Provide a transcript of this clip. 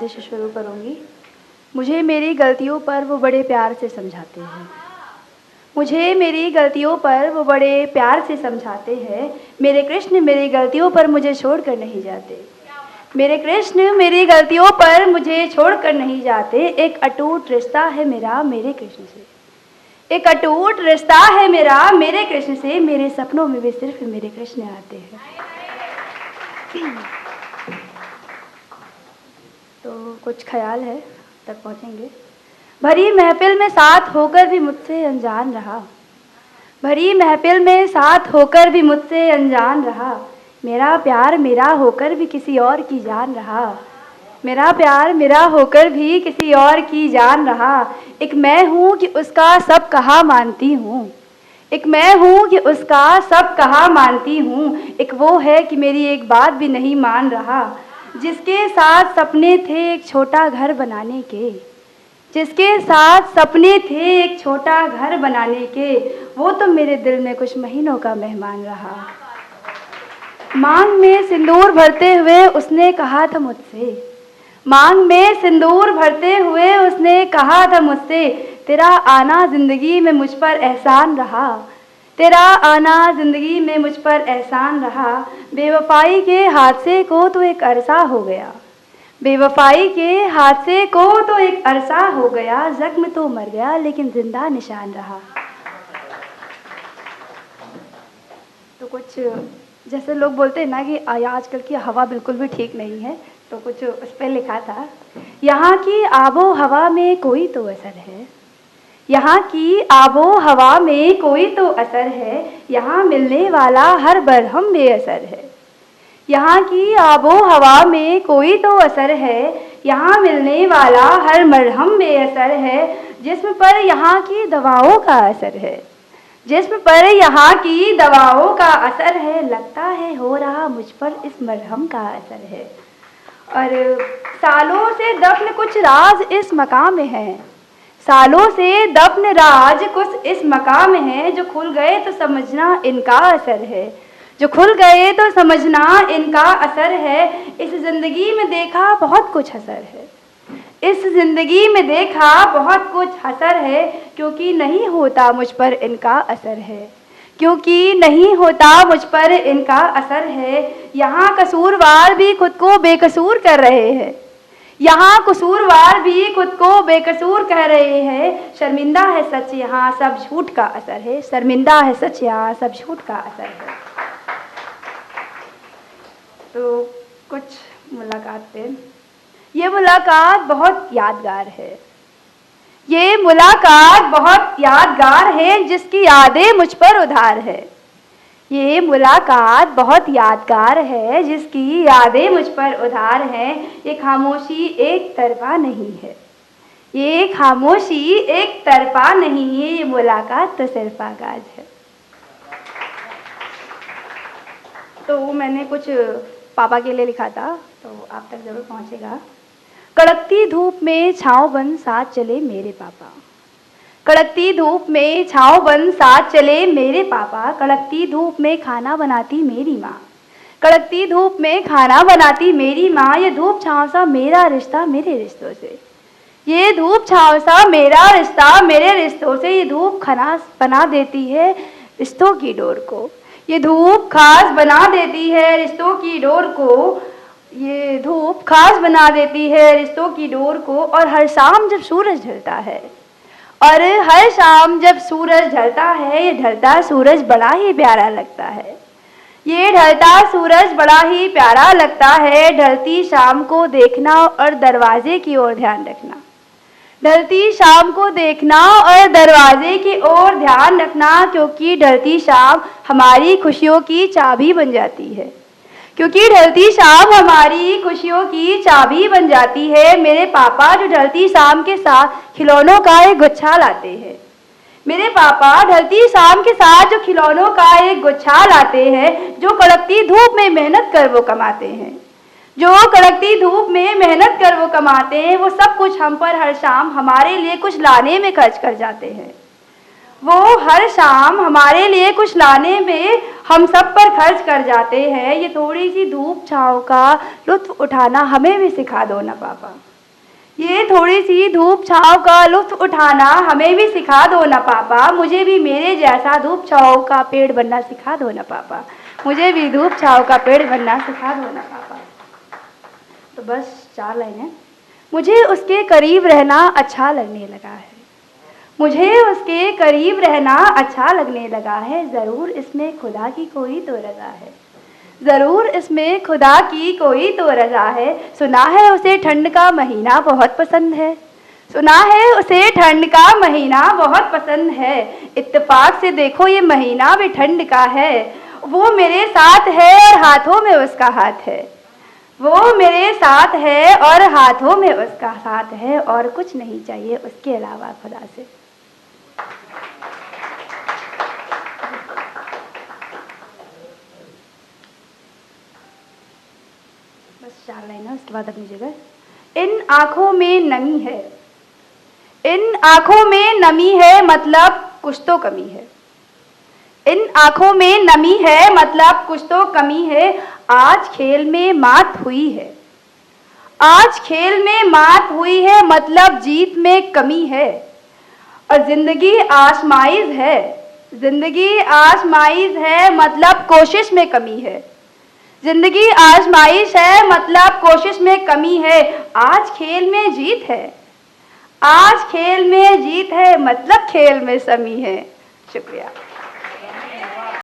पाद्य से शुरू करूँगी। मुझे मेरी गलतियों पर वो बड़े प्यार से समझाते हैं। मुझे मेरी गलतियों पर वो बड़े प्यार से समझाते हैं। मेरे कृष्ण मेरी गलतियों पर मुझे छोड़कर नहीं जाते। मेरे कृष्ण मेरी गलतियों पर मुझे छोड़कर नहीं जाते। एक अटूट रिश्ता है मेरा मेरे कृष्ण से। एक अटूट रिश्ता है मेरा मेरे कृष्ण से। मेरे सपनों में भी सिर्फ मेरे कृष्ण आते हैं। तो कुछ ख्याल है तक पहुँचेंगे। भरी महफिल में साथ होकर भी मुझसे अनजान रहा। भरी महफिल में साथ होकर भी मुझसे अनजान रहा। मेरा प्यार मेरा होकर भी किसी और की जान रहा। मेरा प्यार मेरा होकर भी किसी और की जान रहा। एक मैं हूँ कि उसका सब कहा मानती हूँ। एक मैं हूँ कि उसका सब कहा मानती हूँ। एक वो है कि मेरी एक बात भी नहीं मान रहा। जिसके साथ सपने थे एक छोटा घर बनाने के। जिसके साथ सपने थे एक छोटा घर बनाने के, वो तो मेरे दिल में कुछ महीनों का मेहमान रहा। मांग में सिंदूर भरते हुए उसने कहा था मुझसे। मांग में सिंदूर भरते हुए उसने कहा था मुझसे, तेरा आना जिंदगी में मुझ पर एहसान रहा। तेरा आना जिंदगी में मुझ पर एहसान रहा। बेवफाई के हादसे को तो एक अरसा हो गया। बेवफाई के हादसे को तो एक अरसा हो गया। जख्म तो मर गया लेकिन जिंदा निशान रहा। तो कुछ जैसे लोग बोलते हैं ना कि आजकल की हवा बिल्कुल भी ठीक नहीं है, तो कुछ उस पर लिखा था। यहाँ की आबो हवा में कोई तो असर है। यहाँ की आबो हवा में कोई तो असर है। यहाँ मिलने वाला हर बरहम बेअसर है। यहाँ की आबो हवा में कोई तो असर है। यहाँ मिलने वाला हर मरहम बेअसर है। जिस्म पर यहाँ की दवाओं का असर है। जिस्म पर यहाँ की दवाओं का असर है। लगता है हो रहा मुझ पर इस मरहम का असर है। और सालों से दफन कुछ राज इस मकाम में है। सालों से दफन राज कुछ इस मकाम में है। जो खुल गए तो समझना इनका असर है। जो खुल गए तो समझना इनका असर है। इस जिंदगी में देखा बहुत कुछ असर है। इस जिंदगी में देखा बहुत कुछ असर है। क्योंकि नहीं होता मुझ पर इनका असर है। क्योंकि नहीं होता मुझ पर इनका असर है। यहाँ कसूरवार भी खुद को बेकसूर कर रहे हैं। यहाँ कसूरवार भी खुद को बेकसूर कह रहे हैं। शर्मिंदा है सच यहाँ सब झूठ का असर है। शर्मिंदा है सच यहाँ सब झूठ का असर है। तो कुछ मुलाकात पे, ये मुलाकात बहुत यादगार है। ये मुलाकात बहुत यादगार है जिसकी यादें मुझ पर उधार है। ये मुलाकात बहुत यादगार है जिसकी यादें मुझ पर उधार हैं। ये खामोशी एक तरफा नहीं है। ये खामोशी एक तरफा नहीं है। ये मुलाकात तो सिर्फ आगाज है। तो मैंने कुछ पापा के लिए लिखा था, तो आप तक जरूर पहुंचेगा। कड़कती धूप में छाँव बन साथ चले मेरे पापा। कड़कती धूप में छाँव बन साथ चले मेरे पापा। कड़कती धूप में खाना बनाती मेरी माँ। कड़कती धूप में खाना बनाती मेरी माँ। ये धूप छाँव सा मेरा रिश्ता मेरे रिश्तों से। ये धूप छाँव सा मेरा रिश्ता मेरे रिश्तों से। ये धूप खनास बना देती है रिश्तों की डोर को। ये धूप खास बना देती है रिश्तों की डोर को। ये धूप खास बना देती है रिश्तों की डोर को। और हर शाम जब सूरज ढलता है, और हर शाम जब सूरज ढलता है, ये ढलता सूरज बड़ा ही प्यारा लगता है। ये ढलता सूरज बड़ा ही प्यारा लगता है। ढलती शाम को देखना और दरवाजे की ओर ध्यान रखना। ढलती शाम को देखना और दरवाजे की ओर ध्यान रखना। क्योंकि ढलती शाम हमारी खुशियों की चाबी बन जाती है। क्योंकि ढलती शाम हमारी खुशियों की चाबी बन जाती है। मेरे पापा जो ढलती शाम के साथ खिलौनों का एक गुच्छा लाते हैं। मेरे पापा ढलती शाम के साथ जो खिलौनों का एक गुच्छा लाते हैं। जो कड़कती धूप में मेहनत कर वो कमाते हैं। जो कड़कती धूप में मेहनत कर वो कमाते हैं। वो सब कुछ हम पर हर शाम हमारे लिए कुछ लाने में खर्च कर जाते हैं। वो हर शाम हमारे लिए कुछ लाने में हम सब पर खर्च कर जाते हैं। ये थोड़ी सी धूप छाँव का लुत्फ उठाना हमें भी सिखा दो ना पापा। ये थोड़ी सी धूप छाँव का लुत्फ उठाना हमें भी सिखा दो ना पापा। मुझे भी मेरे जैसा धूप छाँव का पेड़ बनना सिखा दो ना पापा। मुझे भी धूप छाँव का पेड़ बनना सिखा दो ना पापा। तो बस 4 लाइनें। मुझे उसके करीब रहना अच्छा लगने लगा है। मुझे उसके करीब रहना अच्छा लगने लगा है। ज़रूर इसमें खुदा की कोई तो रज़ा है। ज़रूर इसमें खुदा की कोई तो रज़ा है। सुना है उसे ठंड का महीना बहुत पसंद है। सुना है उसे ठंड का महीना बहुत पसंद है। इत्तेफाक से देखो ये महीना भी ठंड का है। वो मेरे साथ है और हाथों में उसका हाथ है। वो मेरे साथ है और हाथों में उसका साथ है। और कुछ नहीं चाहिए उसके अलावा खुदा से। बस 4 लाइन है, उसके बाद अपनी जगह। इन आँखों में नमी है। इन आँखों में नमी है मतलब कुछ तो कमी है। इन आँखों में नमी है मतलब कुछ तो कमी है। आज खेल में मात हुई है। आज खेल में मात हुई है मतलब जीत में कमी है। और जिंदगी आजमाइश है। जिंदगी आजमाइश है मतलब कोशिश में कमी है। जिंदगी आजमाइश है मतलब कोशिश में कमी है। आज खेल में जीत है। आज खेल में जीत है मतलब खेल में समी है। शुक्रिया।